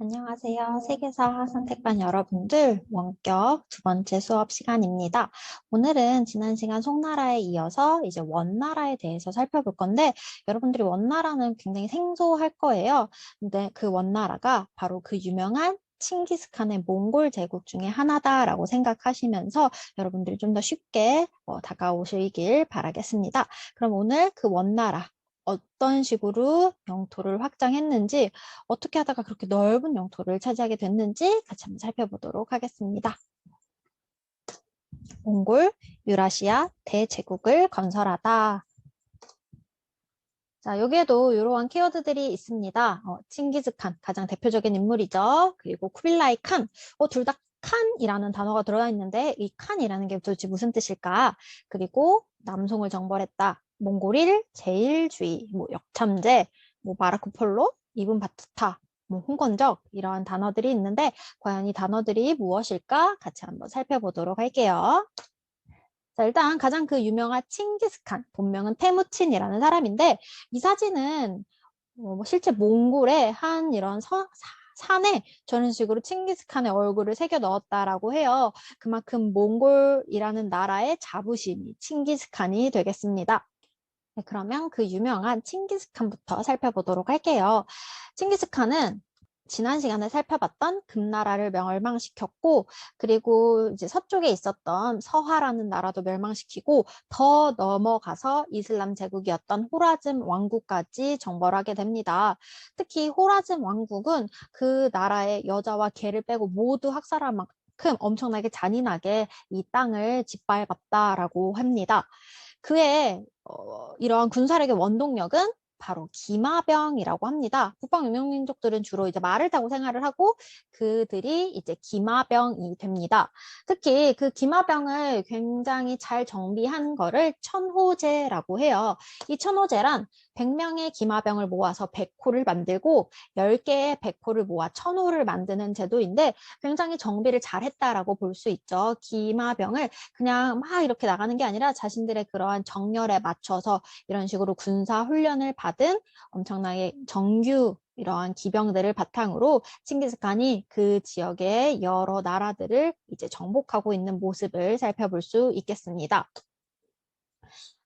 안녕하세요. 세계사 선택반 여러분들, 원격 두 번째 수업 시간입니다. 오늘은 지난 시간 송나라에 이어서 이제 원나라에 대해서 살펴볼 건데, 여러분들이 원나라는 굉장히 생소할 거예요. 근데 그 원나라가 바로 그 유명한 칭기스칸의 몽골 제국 중에 하나다라고 생각하시면서 여러분들이 좀 더 쉽게 다가오시길 바라겠습니다. 그럼 오늘 그 원나라, 어떤 식으로 영토를 확장했는지, 어떻게 하다가 그렇게 넓은 영토를 차지하게 됐는지 같이 한번 살펴보도록 하겠습니다. 몽골, 유라시아 대제국을 건설하다. 자, 여기에도 이러한 키워드들이 있습니다. 칭기즈칸, 가장 대표적인 인물이죠. 그리고 쿠빌라이 칸, 둘 다 칸이라는 단어가 들어가 있는데 이 칸이라는 게 도대체 무슨 뜻일까? 그리고 남송을 정벌했다. 몽골일 제일주의, 역참제, 마르코폴로, 이븐 바투타, 홍건적 이러한 단어들이 있는데 과연 이 단어들이 무엇일까? 같이 한번 살펴보도록 할게요. 자, 일단 가장 그 유명한 칭기스칸, 본명은 테무친이라는 사람인데 이 사진은 실제 몽골의 한 이런 산에 저런 식으로 칭기스칸의 얼굴을 새겨 넣었다라고 해요. 그만큼 몽골이라는 나라의 자부심이 칭기스칸이 되겠습니다. 네, 그러면 그 유명한 칭기스칸부터 살펴보도록 할게요. 칭기스칸은 지난 시간에 살펴봤던 금나라를 멸망시켰고, 그리고 이제 서쪽에 있었던 서하라는 나라도 멸망시키고, 더 넘어가서 이슬람 제국이었던 호라즘 왕국까지 정벌하게 됩니다. 특히 호라즘 왕국은 그 나라의 여자와 개를 빼고 모두 학살할 만큼 엄청나게 잔인하게 이 땅을 짓밟았다라고 합니다. 그의 이러한 군사력의 원동력은 바로 기마병이라고 합니다. 북방 유목민족들은 주로 이제 말을 타고 생활을 하고 그들이 이제 기마병이 됩니다. 특히 그 기마병을 굉장히 잘 정비한 거를 천호제라고 해요. 이 천호제란 100명의 기마병을 모아서 100호를 만들고 10개의 100호를 모아 1000호를 만드는 제도인데 굉장히 정비를 잘했다라고 볼 수 있죠. 기마병을 그냥 막 이렇게 나가는 게 아니라 자신들의 그러한 정열에 맞춰서 이런 식으로 군사 훈련을 받은 엄청나게 정규 이러한 기병들을 바탕으로 칭기스칸이 그 지역의 여러 나라들을 이제 정복하고 있는 모습을 살펴볼 수 있겠습니다.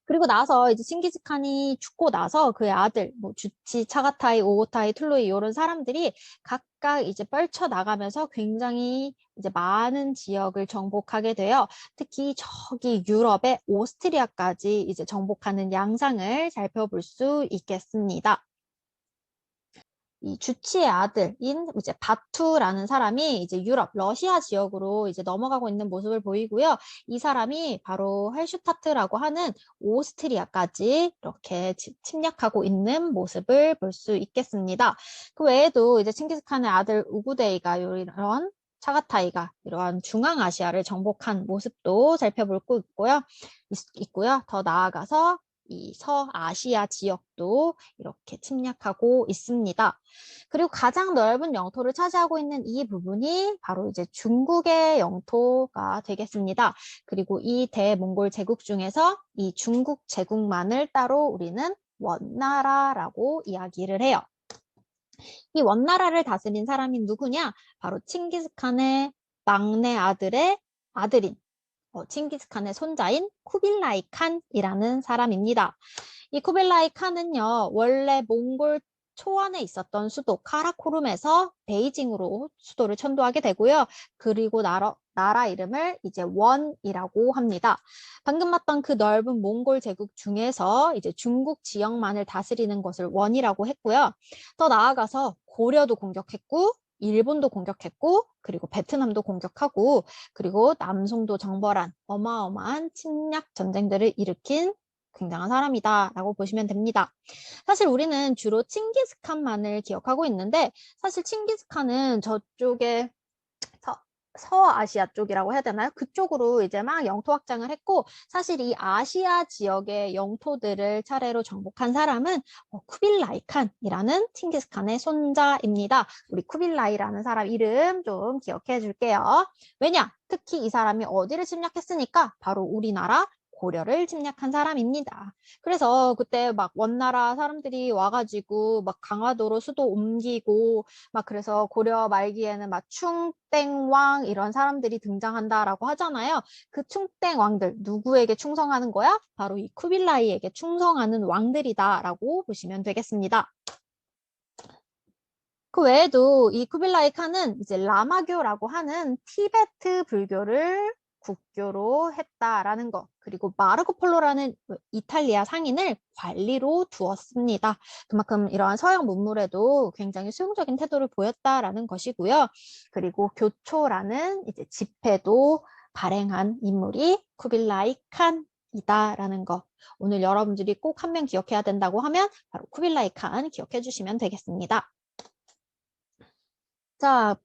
그리고 나서 이제 칭기즈칸이 죽고 나서 그의 아들, 주치, 차가타이, 오고타이, 툴루이 이런 사람들이 각각 이제 펼쳐 나가면서 굉장히 이제 많은 지역을 정복하게 되어 특히 저기 유럽의 오스트리아까지 이제 정복하는 양상을 살펴볼 수 있겠습니다. 이 주치의 아들인 이제 바투라는 사람이 이제 유럽, 러시아 지역으로 이제 넘어가고 있는 모습을 보이고요. 이 사람이 바로 할슈타트라고 하는 오스트리아까지 이렇게 침략하고 있는 모습을 볼 수 있겠습니다. 그 외에도 이제 칭기스칸의 아들 우구데이가 이런 차가타이가 이러한 중앙아시아를 정복한 모습도 살펴볼 수 있고요. 더 나아가서 이 서아시아 지역도 이렇게 침략하고 있습니다. 그리고 가장 넓은 영토를 차지하고 있는 이 부분이 바로 이제 중국의 영토가 되겠습니다. 그리고 이 대몽골 제국 중에서 이 중국 제국만을 따로 우리는 원나라라고 이야기를 해요. 이 원나라를 다스린 사람이 누구냐? 바로 칭기스칸의 막내 아들의 아들인 칭기스칸의 손자인 쿠빌라이 칸이라는 사람입니다. 이 쿠빌라이 칸은요, 원래 몽골 초원에 있었던 수도 카라코룸에서 베이징으로 수도를 천도하게 되고요. 그리고 나라 이름을 이제 원이라고 합니다. 방금 봤던 그 넓은 몽골 제국 중에서 이제 중국 지역만을 다스리는 것을 원이라고 했고요. 더 나아가서 고려도 공격했고, 일본도 공격했고, 그리고 베트남도 공격하고, 그리고 남송도 정벌한 어마어마한 침략 전쟁들을 일으킨 굉장한 사람이다라고 보시면 됩니다. 사실 우리는 주로 칭기스칸만을 기억하고 있는데 사실 칭기스칸은 저쪽에 서아시아 쪽이라고 해야 되나요? 그쪽으로 이제 막 영토 확장을 했고 사실 이 아시아 지역의 영토들을 차례로 정복한 사람은 쿠빌라이 칸이라는 칭기스칸의 손자입니다. 우리 쿠빌라이라는 사람 이름 좀 기억해 줄게요. 왜냐? 특히 이 사람이 어디를 침략했으니까 바로 우리나라 고려를 침략한 사람입니다. 그래서 그때 막 원나라 사람들이 와가지고 막 강화도로 수도 옮기고 막 그래서 고려 말기에는 막 충땡왕 이런 사람들이 등장한다라고 하잖아요. 그 충땡왕들 누구에게 충성하는 거야? 바로 이 쿠빌라이에게 충성하는 왕들이다라고 보시면 되겠습니다. 그 외에도 이 쿠빌라이 칸은 이제 라마교라고 하는 티베트 불교를 국교로 했다라는 것, 그리고 마르코 폴로라는 이탈리아 상인을 관리로 두었습니다. 그만큼 이러한 서양 문물에도 굉장히 수용적인 태도를 보였다라는 것이고요. 그리고 교초라는 이제 집회도 발행한 인물이 쿠빌라이 칸이다라는 것. 오늘 여러분들이 꼭 한 명 기억해야 된다고 하면 바로 쿠빌라이 칸 기억해 주시면 되겠습니다. 자,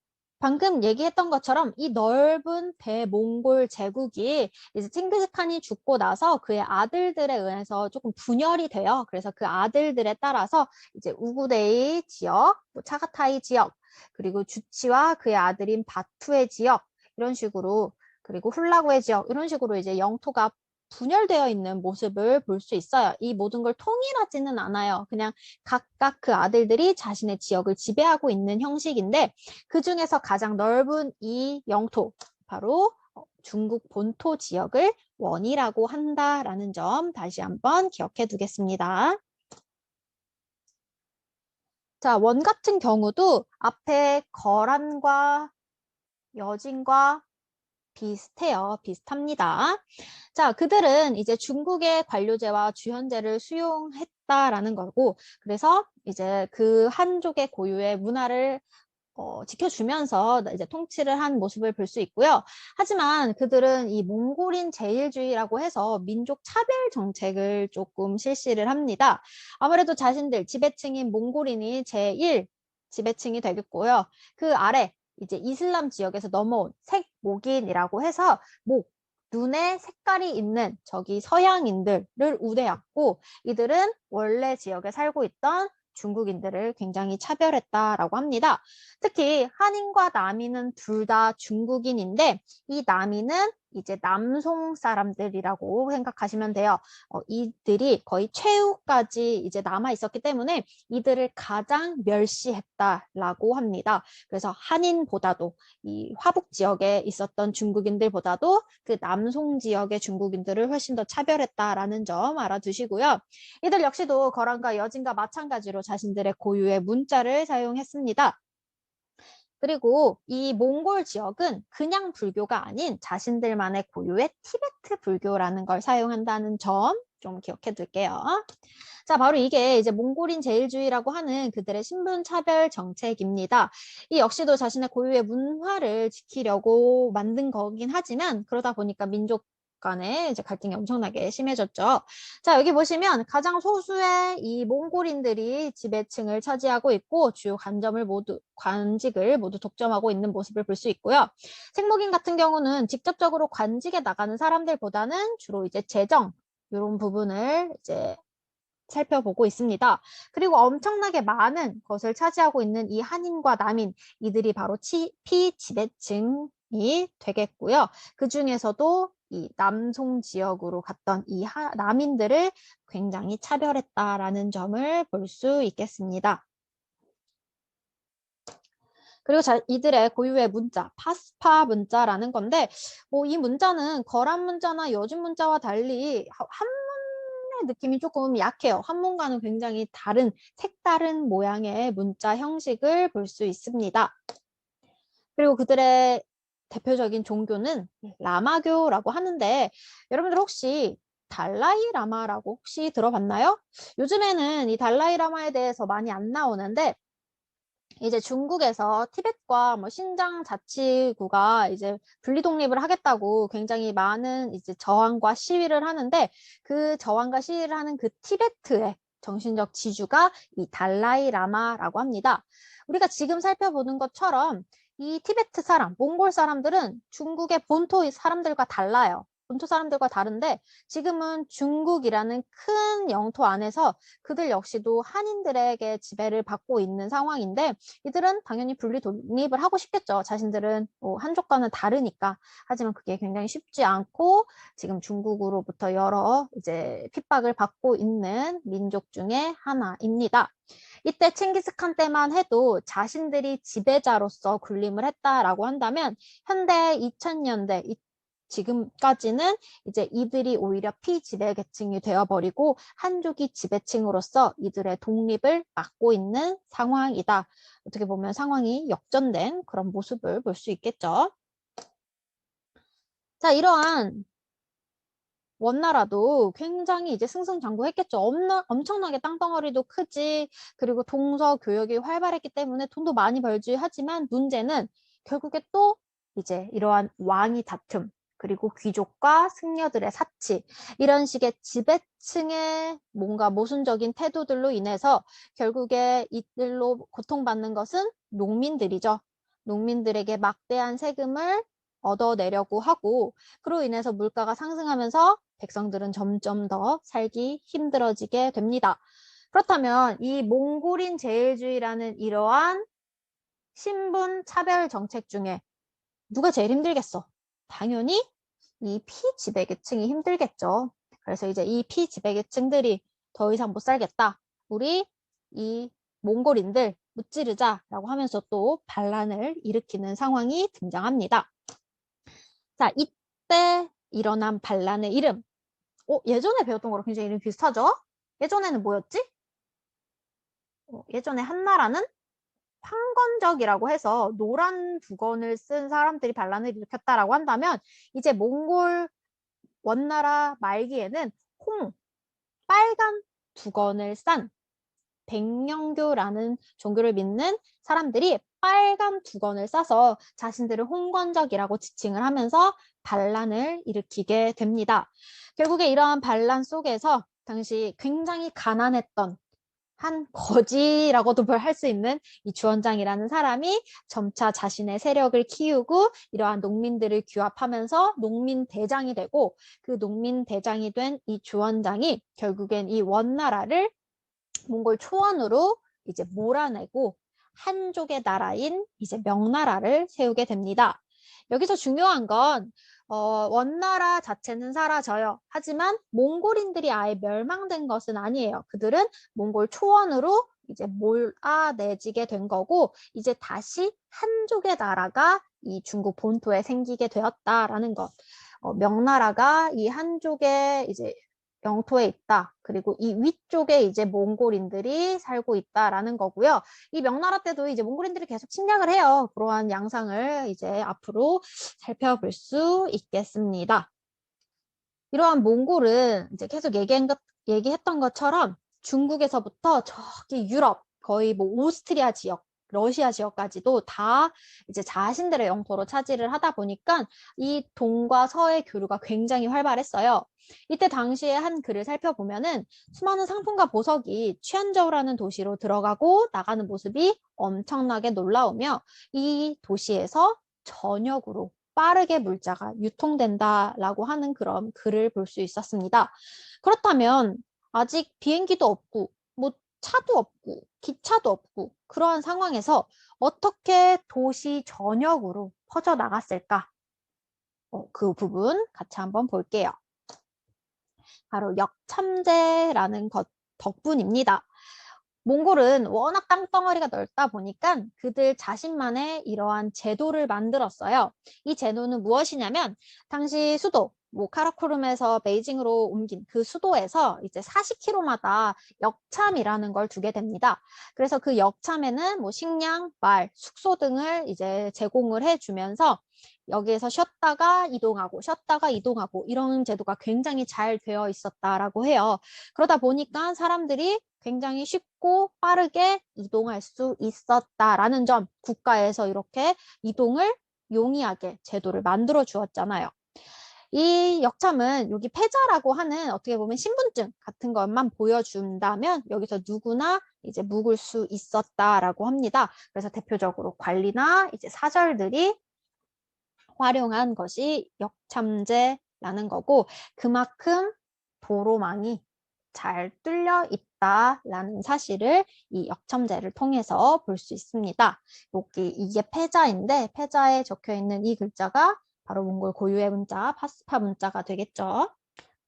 방금 얘기했던 것처럼 이 넓은 대몽골 제국이 이제 칭기즈칸이 죽고 나서 그의 아들들에 의해서 조금 분열이 돼요. 그래서 그 아들들에 따라서 이제 우구데이 지역, 뭐 차가타이 지역, 그리고 주치와 그의 아들인 바투의 지역 이런 식으로, 그리고 훌라구의 지역 이런 식으로 이제 영토가 분열되어 있는 모습을 볼 수 있어요. 이 모든 걸 통일하지는 않아요. 그냥 각각 그 아들들이 자신의 지역을 지배하고 있는 형식인데, 그 중에서 가장 넓은 이 영토, 바로 중국 본토 지역을 원이라고 한다라는 점 다시 한번 기억해 두겠습니다. 자, 원 같은 경우도 앞에 거란과 여진과 비슷해요. 비슷합니다. 자, 그들은 이제 중국의 관료제와 주현제를 수용했다라는 거고, 그래서 이제 그 한족의 고유의 문화를 지켜주면서 이제 통치를 한 모습을 볼 수 있고요. 하지만 그들은 이 몽골인 제일주의라고 해서 민족 차별 정책을 조금 실시를 합니다. 아무래도 자신들 지배층인 몽골인이 제1 지배층이 되겠고요. 그 아래 이제 이슬람 지역에서 넘어온 색목인이라고 해서 목, 눈에 색깔이 있는 저기 서양인들을 우대했고, 이들은 원래 지역에 살고 있던 중국인들을 굉장히 차별했다라고 합니다. 특히 한인과 남인은 둘 다 중국인인데, 이 남인은 이제 남송 사람들이라고 생각하시면 돼요. 이들이 거의 최후까지 이제 남아 있었기 때문에 이들을 가장 멸시했다라고 합니다. 그래서 한인보다도 이 화북 지역에 있었던 중국인들보다도 그 남송 지역의 중국인들을 훨씬 더 차별했다라는 점 알아두시고요. 이들 역시도 거란과 여진과 마찬가지로 자신들의 고유의 문자를 사용했습니다. 그리고 이 몽골 지역은 그냥 불교가 아닌 자신들만의 고유의 티베트 불교라는 걸 사용한다는 점 좀 기억해 둘게요. 자, 바로 이게 이제 몽골인 제일주의라고 하는 그들의 신분차별 정책입니다. 이 역시도 자신의 고유의 문화를 지키려고 만든 거긴 하지만, 그러다 보니까 민족 간에 이제 갈등이 엄청나게 심해졌죠. 자, 여기 보시면 가장 소수의 이 몽골인들이 지배층을 차지하고 있고, 주요 관직을 모두 독점하고 있는 모습을 볼 수 있고요. 색목인 같은 경우는 직접적으로 관직에 나가는 사람들보다는 주로 이제 재정 이런 부분을 이제 살펴보고 있습니다. 그리고 엄청나게 많은 것을 차지하고 있는 이 한인과 남인, 이들이 바로 피지배층이 되겠고요. 그 중에서도 이 남송 지역으로 갔던 이 남인들을 굉장히 차별했다라는 점을 볼 수 있겠습니다. 그리고 이들의 고유의 문자, 파스파 문자라는 건데, 이 문자는 거란 문자나 여진 문자와 달리 한문의 느낌이 조금 약해요. 한문과는 굉장히 다른, 색다른 모양의 문자 형식을 볼 수 있습니다. 그리고 그들의 대표적인 종교는 라마교라고 하는데, 여러분들 혹시 달라이 라마라고 혹시 들어봤나요? 요즘에는 이 달라이 라마에 대해서 많이 안 나오는데, 이제 중국에서 티벳과 뭐 신장 자치구가 이제 분리 독립을 하겠다고 굉장히 많은 이제 저항과 시위를 하는데, 그 저항과 시위를 하는 그 티베트의 정신적 지주가 이 달라이 라마라고 합니다. 우리가 지금 살펴보는 것처럼 이 티베트 사람, 몽골 사람들은 중국의 본토 사람들과 달라요. 본토 사람들과 다른데 지금은 중국이라는 큰 영토 안에서 그들 역시도 한인들에게 지배를 받고 있는 상황인데 이들은 당연히 분리 독립을 하고 싶겠죠. 자신들은 한족과는 다르니까. 하지만 그게 굉장히 쉽지 않고 지금 중국으로부터 여러 이제 핍박을 받고 있는 민족 중에 하나입니다. 이때 칭기스칸 때만 해도 자신들이 지배자로서 군림을 했다라고 한다면 현대 2000년대 지금까지는 이제 이들이 오히려 피지배 계층이 되어버리고 한족이 지배층으로서 이들의 독립을 막고 있는 상황이다. 어떻게 보면 상황이 역전된 그런 모습을 볼 수 있겠죠. 자, 이러한 원나라도 굉장히 이제 승승장구했겠죠. 엄청나게 땅덩어리도 크지, 그리고 동서 교역이 활발했기 때문에 돈도 많이 벌지. 하지만 문제는 결국에 또 이제 이러한 왕이 다툼, 그리고 귀족과 승려들의 사치, 이런 식의 지배층의 뭔가 모순적인 태도들로 인해서 결국에 이들로 고통받는 것은 농민들이죠. 농민들에게 막대한 세금을 얻어내려고 하고 그로 인해서 물가가 상승하면서 백성들은 점점 더 살기 힘들어지게 됩니다. 그렇다면 이 몽골인 제일주의라는 이러한 신분 차별 정책 중에 누가 제일 힘들겠어? 당연히 이 피지배계층이 힘들겠죠. 그래서 이제 이 피지배계층들이 더 이상 못 살겠다. 우리 이 몽골인들 무찌르자라고 하면서 또 반란을 일으키는 상황이 등장합니다. 자, 이때 일어난 반란의 이름. 예전에 배웠던 거랑 굉장히 이름 비슷하죠? 예전에는 뭐였지? 예전에 한나라는 황건적이라고 해서 노란 두건을 쓴 사람들이 반란을 일으켰다라고 한다면 이제 몽골 원나라 말기에는 빨간 두건을 싼 백령교라는 종교를 믿는 사람들이 빨간 두건을 싸서 자신들을 홍건적이라고 지칭을 하면서 반란을 일으키게 됩니다. 결국에 이러한 반란 속에서 당시 굉장히 가난했던 한 거지라고도 할 수 있는 이 주원장이라는 사람이 점차 자신의 세력을 키우고 이러한 농민들을 규합하면서 농민 대장이 되고 그 농민 대장이 된 이 주원장이 결국엔 이 원나라를 몽골 초원으로 이제 몰아내고 한족의 나라인 이제 명나라를 세우게 됩니다. 여기서 중요한 건 원나라 자체는 사라져요. 하지만 몽골인들이 아예 멸망된 것은 아니에요. 그들은 몽골 초원으로 이제 몰아내지게 된 거고 이제 다시 한족의 나라가 이 중국 본토에 생기게 되었다라는 것. 명나라가 이 한족의 이제 영토에 있다. 그리고 이 위쪽에 이제 몽골인들이 살고 있다라는 거고요. 이 명나라 때도 이제 몽골인들이 계속 침략을 해요. 그러한 양상을 이제 앞으로 살펴볼 수 있겠습니다. 이러한 몽골은 이제 계속 얘기했던 것처럼 중국에서부터 저기 유럽, 거의 뭐 오스트리아 지역, 러시아 지역까지도 다 이제 자신들의 영토로 차지를 하다 보니까 이 동과 서의 교류가 굉장히 활발했어요. 이때 당시에 한 글을 살펴보면은 수많은 상품과 보석이 취안저우라는 도시로 들어가고 나가는 모습이 엄청나게 놀라우며 이 도시에서 전역으로 빠르게 물자가 유통된다라고 하는 그런 글을 볼 수 있었습니다. 그렇다면 아직 비행기도 없고 뭐 차도 없고 기차도 없고 그러한 상황에서 어떻게 도시 전역으로 퍼져나갔을까? 그 부분 같이 한번 볼게요. 바로 역참제라는 것 덕분입니다. 몽골은 워낙 땅덩어리가 넓다 보니까 그들 자신만의 이러한 제도를 만들었어요. 이 제도는 무엇이냐면 당시 수도 뭐 카라코름에서 베이징으로 옮긴 그 수도에서 이제 40km마다 역참이라는 걸 두게 됩니다. 그래서 그 역참에는 뭐 식량, 말, 숙소 등을 이제 제공을 해주면서 여기에서 쉬었다가 이동하고 이런 제도가 굉장히 잘 되어 있었다라고 해요. 그러다 보니까 사람들이 굉장히 쉽고 빠르게 이동할 수 있었다라는 점, 국가에서 이렇게 이동을 용이하게 제도를 만들어 주었잖아요. 이 역참은 여기 패자라고 하는 어떻게 보면 신분증 같은 것만 보여준다면 여기서 누구나 이제 묵을 수 있었다라고 합니다. 그래서 대표적으로 관리나 이제 사절들이 활용한 것이 역참제 있다라는 거고 그만큼 도로망이 잘 뚫려 있다라는 사실을 이 역첨제를 통해서 볼 수 있습니다. 이게 패자인데 패자에 적혀 있는 이 글자가 바로 몽골 고유의 문자, 파스파 문자가 되겠죠.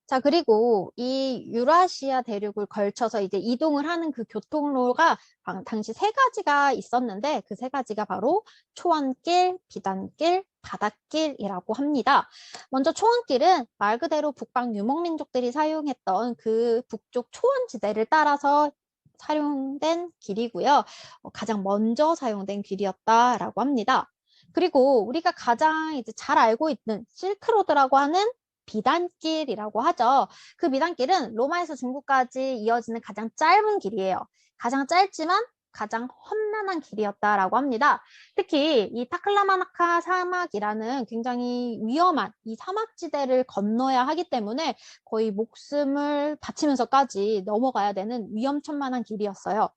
자, 그리고 이 유라시아 대륙을 걸쳐서 이제 이동을 하는 그 교통로가 당시 세 가지가 있었는데 그 세 가지가 바로 초원길, 비단길, 바닷길이라고 합니다. 먼저 초원길은 말 그대로 북방 유목민족들이 사용했던 그 북쪽 초원지대를 따라서 사용된 길이고요. 가장 먼저 사용된 길이었다라고 합니다. 그리고 우리가 가장 이제 잘 알고 있는 실크로드라고 하는 비단길이라고 하죠. 그 비단길은 로마에서 중국까지 이어지는 가장 짧은 길이에요. 가장 짧지만 가장 험난한 길이었다라고 합니다. 특히 이 타클라마나카 사막이라는 굉장히 위험한 이 사막지대를 건너야 하기 때문에 거의 목숨을 바치면서까지 넘어가야 되는 위험천만한 길이었어요.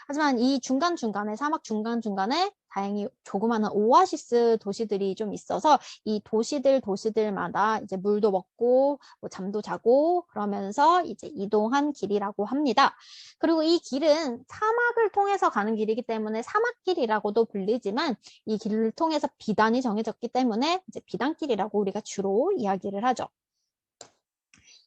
하지만 이 중간중간에 사막 중간중간에 다행히 조그마한 오아시스 도시들이 좀 있어서 이 도시들마다 이제 물도 먹고 뭐 잠도 자고 그러면서 이제 이동한 길이라고 합니다. 그리고 이 길은 사막을 통해서 가는 길이기 때문에 사막길이라고도 불리지만 이 길을 통해서 비단이 정해졌기 때문에 이제 비단길이라고 우리가 주로 이야기를 하죠.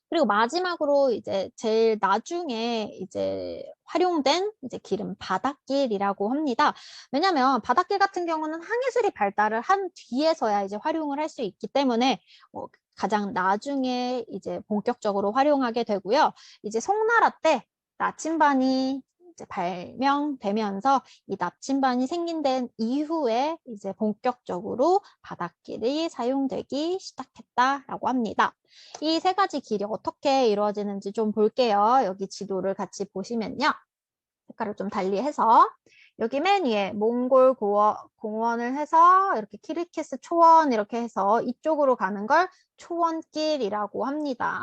그리고 마지막으로 이제 제일 나중에 이제 활용된 이제 길은 바닷길이라고 합니다. 왜냐하면 바닷길 같은 경우는 항해술이 발달을 한 뒤에서야 이제 활용을 할 수 있기 때문에 가장 나중에 이제 본격적으로 활용하게 되고요. 이제 송나라 때 나침반이 이제 발명되면서 이 나침반이 생긴 데 이후에 이제 본격적으로 바닷길이 사용되기 시작했다라고 합니다. 이 세 가지 길이 어떻게 이루어지는지 좀 볼게요. 여기 지도를 같이 보시면요. 색깔을 좀 달리해서 여기 맨 위에 몽골 공원을 해서 이렇게 키르키스 초원 이렇게 해서 이쪽으로 가는 걸 초원길이라고 합니다.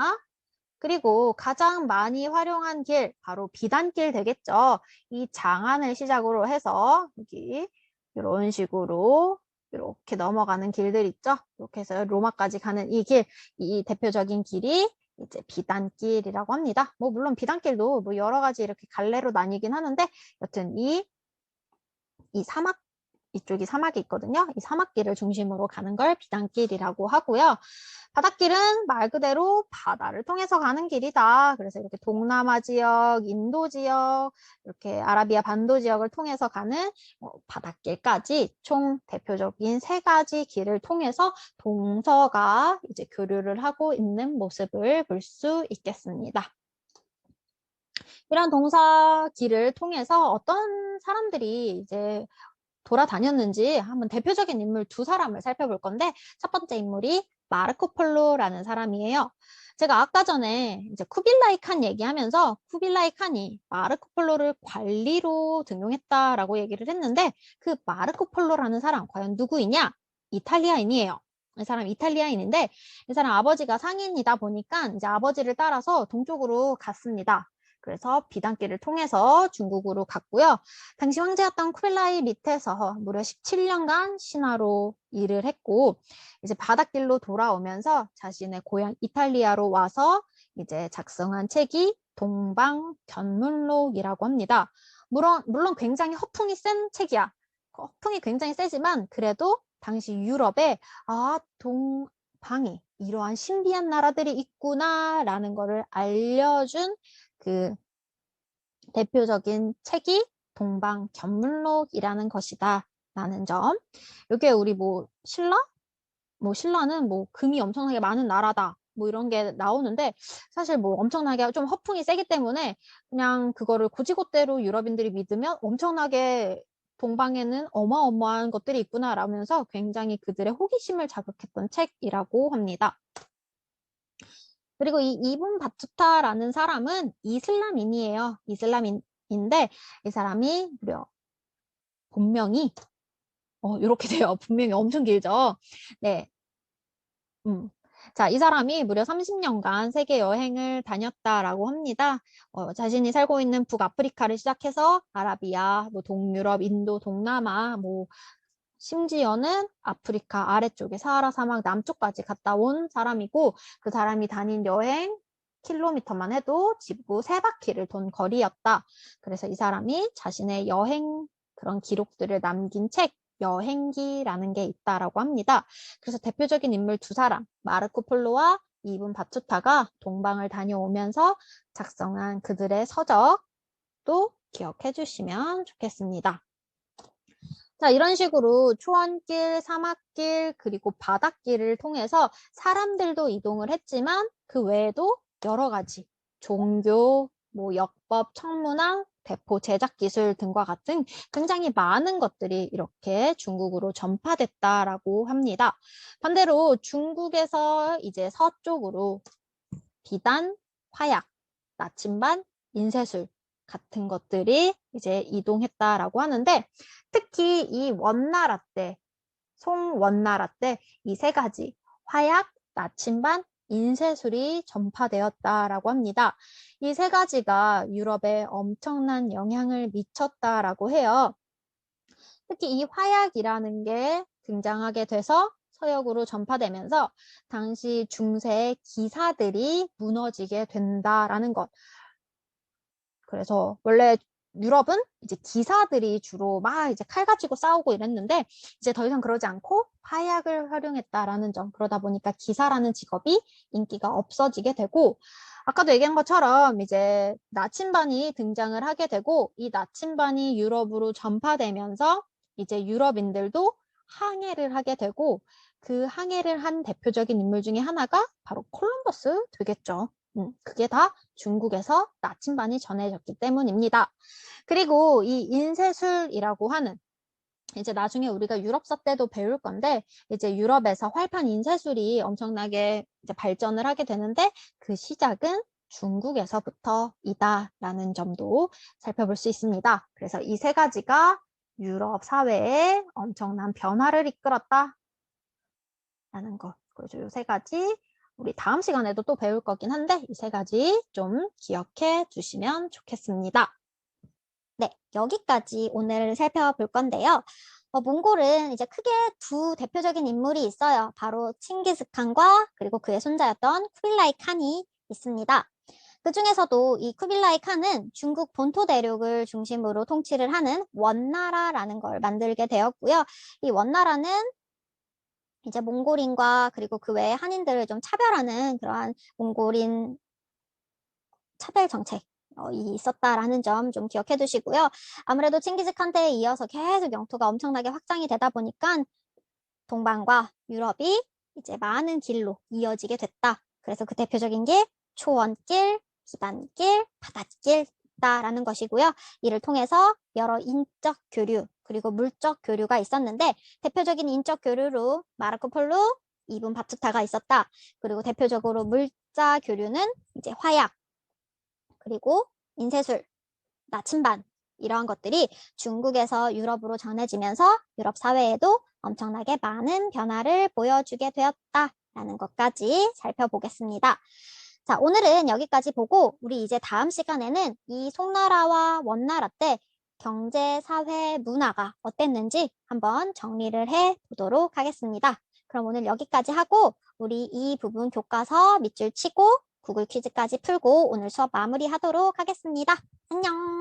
그리고 가장 많이 활용한 길, 바로 비단길 되겠죠. 이 장안을 시작으로 해서 여기 이런 식으로 이렇게 넘어가는 길들 있죠. 이렇게 해서 로마까지 가는 이 길, 이 대표적인 길이 이제 비단길이라고 합니다. 뭐 물론 비단길도 뭐 여러 가지 이렇게 갈래로 나뉘긴 하는데 여튼 이 사막 이쪽이 사막이 있거든요. 이 사막길을 중심으로 가는 걸 비단길이라고 하고요. 바닷길은 말 그대로 바다를 통해서 가는 길이다. 그래서 이렇게 동남아 지역, 인도 지역, 이렇게 아라비아 반도 지역을 통해서 가는 바닷길까지 총 대표적인 세 가지 길을 통해서 동서가 이제 교류를 하고 있는 모습을 볼 수 있겠습니다. 이런 동서 길을 통해서 어떤 사람들이 이제 돌아다녔는지 한번 대표적인 인물 두 사람을 살펴볼 건데 첫 번째 인물이 마르코 폴로라는 사람이에요. 제가 아까 전에 이제 쿠빌라이 칸 얘기하면서 쿠빌라이 칸이 마르코 폴로를 관리로 등용했다라고 얘기를 했는데 그 마르코 폴로라는 사람 과연 누구이냐? 이탈리아인이에요. 이 사람 이탈리아인인데 이 사람 아버지가 상인이다 보니까 이제 아버지를 따라서 동쪽으로 갔습니다. 그래서 비단길을 통해서 중국으로 갔고요. 당시 황제였던 쿠빌라이 밑에서 무려 17년간 신하로 일을 했고 이제 바닷길로 돌아오면서 자신의 고향 이탈리아로 와서 이제 작성한 책이 동방견문록이라고 합니다. 물론 굉장히 허풍이 센 책이야. 허풍이 굉장히 세지만 그래도 당시 유럽에 동방이 이러한 신비한 나라들이 있구나라는 거를 알려준 그 대표적인 책이 동방견문록이라는 것이다 라는 점. 이게 우리 신라는 금이 엄청나게 많은 나라다 뭐 이런 게 나오는데 사실 엄청나게 좀 허풍이 세기 때문에 그냥 그거를 고지고대로 유럽인들이 믿으면 엄청나게 동방에는 어마어마한 것들이 있구나 라면서 굉장히 그들의 호기심을 자극했던 책이라고 합니다. 그리고 이 이븐 바투타라는 사람은 이슬람인이에요. 이슬람인인데 이 사람이 무려 본명이 이렇게 돼요. 본명이 엄청 길죠. 네. 자, 이 사람이 무려 30년간 세계 여행을 다녔다라고 합니다. 자신이 살고 있는 북아프리카를 시작해서 아라비아, 동유럽, 인도, 동남아, 심지어는 아프리카 아래쪽에 사하라 사막 남쪽까지 갔다 온 사람이고 그 사람이 다닌 여행 킬로미터만 해도 지구 3바퀴를 돈 거리였다. 그래서 이 사람이 자신의 여행 그런 기록들을 남긴 책 여행기라는 게 있다라고 합니다. 그래서 대표적인 인물 2사람, 마르코 폴로와 이븐 바투타가 동방을 다녀오면서 작성한 그들의 서적도 기억해 주시면 좋겠습니다. 자, 이런 식으로 초원길, 사막길, 그리고 바닷길을 통해서 사람들도 이동을 했지만 그 외에도 여러 가지 종교, 역법, 청문학, 대포 제작 기술 등과 같은 굉장히 많은 것들이 이렇게 중국으로 전파됐다라고 합니다. 반대로 중국에서 이제 서쪽으로 비단, 화약, 나침반, 인쇄술 같은 것들이 이제 이동했다라고 하는데 특히 이 원나라 때, 송원나라 때 이 3가지 화약, 나침반, 인쇄술이 전파되었다라고 합니다. 이 3가지가 유럽에 엄청난 영향을 미쳤다라고 해요. 특히 이 화약이라는 게 등장하게 돼서 서역으로 전파되면서 당시 중세의 기사들이 무너지게 된다라는 것. 그래서 원래 유럽은 이제 기사들이 주로 막 이제 칼 가지고 싸우고 이랬는데 이제 더 이상 그러지 않고 화약을 활용했다라는 점. 그러다 보니까 기사라는 직업이 인기가 없어지게 되고 아까도 얘기한 것처럼 이제 나침반이 등장을 하게 되고 이 나침반이 유럽으로 전파되면서 이제 유럽인들도 항해를 하게 되고 그 항해를 한 대표적인 인물 중에 하나가 바로 콜럼버스 되겠죠. 그게 다 중국에서 나침반이 전해졌기 때문입니다. 그리고 이 인쇄술이라고 하는 이제 나중에 우리가 유럽사 때도 배울 건데 이제 유럽에서 활판 인쇄술이 엄청나게 이제 발전을 하게 되는데 그 시작은 중국에서부터이다라는 점도 살펴볼 수 있습니다. 그래서 이 3가지가 유럽 사회에 엄청난 변화를 이끌었다라는 것. 그래서 이 3가지 우리 다음 시간에도 또 배울 거긴 한데 이 3가지 좀 기억해 두시면 좋겠습니다. 네, 여기까지 오늘 살펴볼 건데요. 몽골은 이제 크게 2 대표적인 인물이 있어요. 바로 칭기스칸과 그리고 그의 손자였던 쿠빌라이 칸이 있습니다. 그 중에서도 이 쿠빌라이 칸은 중국 본토 대륙을 중심으로 통치를 하는 원나라라는 걸 만들게 되었고요. 이 원나라는 이제 몽골인과 그리고 그 외의 한인들을 좀 차별하는 그러한 몽골인 차별 정책이 있었다라는 점 좀 기억해 두시고요. 아무래도 칭기즈칸 때에 이어서 계속 영토가 엄청나게 확장이 되다 보니까 동방과 유럽이 이제 많은 길로 이어지게 됐다. 그래서 그 대표적인 게 초원길, 기반길, 바닷길다라는 것이고요. 이를 통해서 여러 인적 교류 그리고 물적 교류가 있었는데 대표적인 인적 교류로 마르코 폴로, 이븐 바투타가 있었다. 그리고 대표적으로 물자 교류는 이제 화약, 그리고 인쇄술, 나침반 이러한 것들이 중국에서 유럽으로 전해지면서 유럽 사회에도 엄청나게 많은 변화를 보여주게 되었다라는 것까지 살펴보겠습니다. 자, 오늘은 여기까지 보고 우리 이제 다음 시간에는 이 송나라와 원나라 때 경제, 사회, 문화가 어땠는지 한번 정리를 해 보도록 하겠습니다. 그럼 오늘 여기까지 하고 우리 이 부분 교과서 밑줄 치고 구글 퀴즈까지 풀고 오늘 수업 마무리하도록 하겠습니다. 안녕!